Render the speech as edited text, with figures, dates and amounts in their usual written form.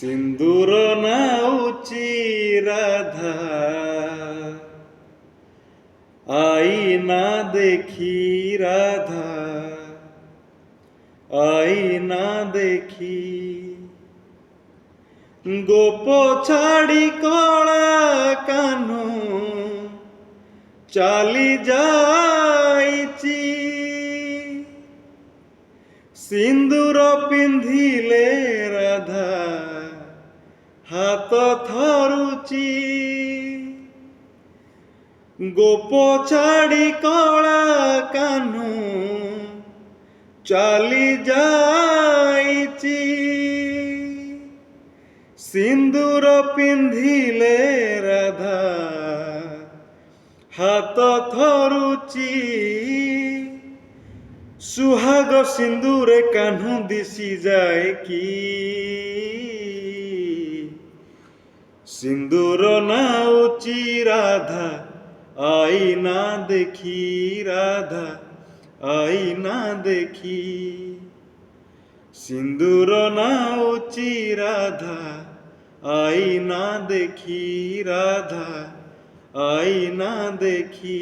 सिंदूर नाउची राधा आई ना देखी राधा आई ना देखी गोप छाड़ी कला कान्हू चाली जाइची सिंदूर पिंधिले राधा हाथ थरुची गोप छाड़ी कला कान्हू चाली जाइची सिंदूर पिंधिले राधा हाथ थरुची सुहाग सिंदूरे कान्हू दिसी जाए कि सिंदूर नाउची राधा आई ना देखी राधा आई ना देखी सिंदूर नाउची राधा आई ना देखी राधा आई ना देखी।